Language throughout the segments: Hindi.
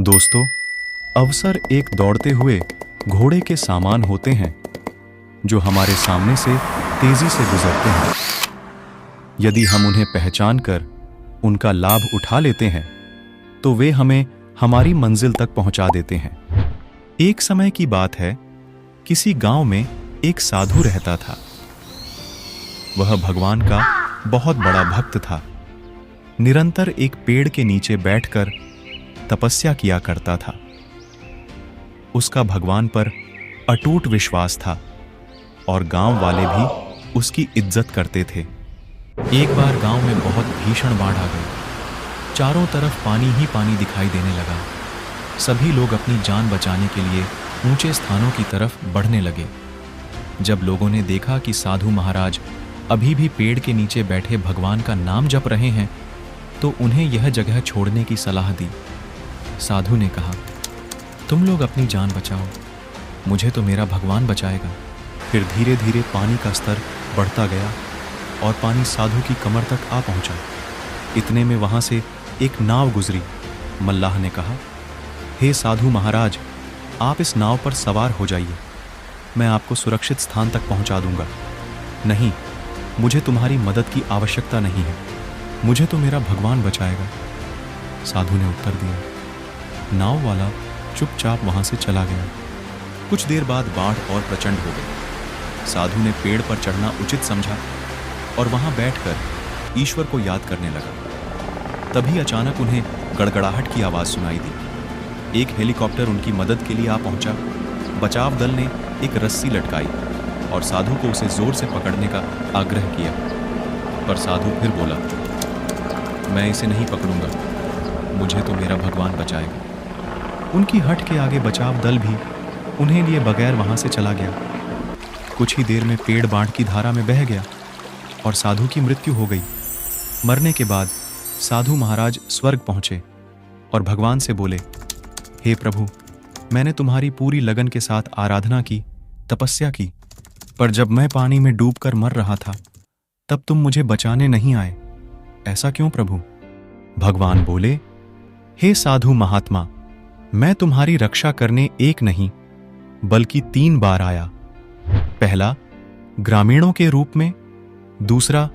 दोस्तों, अवसर एक दौड़ते हुए घोड़े के समान होते हैं जो हमारे सामने से तेजी से गुजरते हैं। यदि हम उन्हें पहचान कर उनका लाभ उठा लेते हैं तो वे हमें हमारी मंजिल तक पहुंचा देते हैं। एक समय की बात है, किसी गांव में एक साधु रहता था। वह भगवान का बहुत बड़ा भक्त था। निरंतर एक पेड़ के नीचे बैठकर तपस्या किया करता था। उसका भगवान पर अटूट विश्वास था और गांव वाले भी उसकी इज्जत करते थे। एक बार गांव में बहुत भीषण बाढ़ आ गई। चारों तरफ पानी ही पानी दिखाई देने लगा। सभी लोग अपनी जान बचाने के लिए ऊंचे स्थानों की तरफ बढ़ने लगे। जब लोगों ने देखा कि साधु महाराज अभी भी पेड़ के नीचे बैठे भगवान का नाम जप रहे हैं तो उन्हें यह जगह छोड़ने की सलाह दी। साधु ने कहा, तुम लोग अपनी जान बचाओ, मुझे तो मेरा भगवान बचाएगा। फिर धीरे धीरे पानी का स्तर बढ़ता गया और पानी साधु की कमर तक आ पहुंचा। इतने में वहां से एक नाव गुजरी। मल्लाह ने कहा, हे साधु महाराज, आप इस नाव पर सवार हो जाइए, मैं आपको सुरक्षित स्थान तक पहुंचा दूंगा। नहीं, मुझे तुम्हारी मदद की आवश्यकता नहीं है, मुझे तो मेरा भगवान बचाएगा। साधु ने उत्तर दिया। नाव वाला चुपचाप वहां से चला गया। कुछ देर बाद बाढ़ और प्रचंड हो गई। साधु ने पेड़ पर चढ़ना उचित समझा और वहां बैठकर ईश्वर को याद करने लगा। तभी अचानक उन्हें गड़गड़ाहट की आवाज सुनाई दी। एक हेलीकॉप्टर उनकी मदद के लिए आ पहुंचा। बचाव दल ने एक रस्सी लटकाई और साधु को उसे जोर से पकड़ने का आग्रह किया, पर साधु फिर बोला, मैं इसे नहीं पकड़ूंगा, मुझे तो मेरा भगवान बचाएगा। उनकी हट के आगे बचाव दल भी उन्हें लिए बगैर वहां से चला गया। कुछ ही देर में पेड़ बाढ़ की धारा में बह गया और साधु की मृत्यु हो गई। मरने के बाद साधु महाराज स्वर्ग पहुंचे और भगवान से बोले, हे प्रभु, मैंने तुम्हारी पूरी लगन के साथ आराधना की, तपस्या की, पर जब मैं पानी में डूबकर मर रहा था तब तुम मुझे बचाने नहीं आए। ऐसा क्यों प्रभु? भगवान बोले, हे साधु महात्मा, मैं तुम्हारी रक्षा करने एक नहीं बल्कि 3 बार आया। पहला ग्रामीणों के रूप में, दूसरा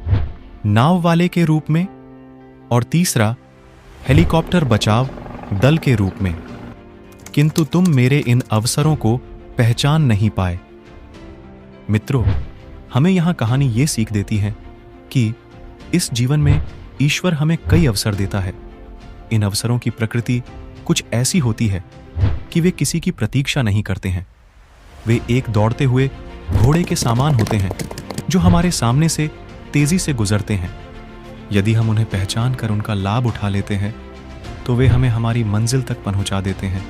नाव वाले के रूप में और तीसरा हेलीकॉप्टर बचाव दल के रूप में, किंतु तुम मेरे इन अवसरों को पहचान नहीं पाए। मित्रों, हमें यहां कहानी ये सीख देती है कि इस जीवन में ईश्वर हमें कई अवसर देता है। इन अवसरों की प्रकृति कुछ ऐसी होती है कि वे किसी की प्रतीक्षा नहीं करते हैं। वे एक दौड़ते हुए घोड़े के समान होते हैं जो हमारे सामने से तेजी से गुजरते हैं। यदि हम उन्हें पहचान कर उनका लाभ उठा लेते हैं तो वे हमें हमारी मंजिल तक पहुंचा देते हैं।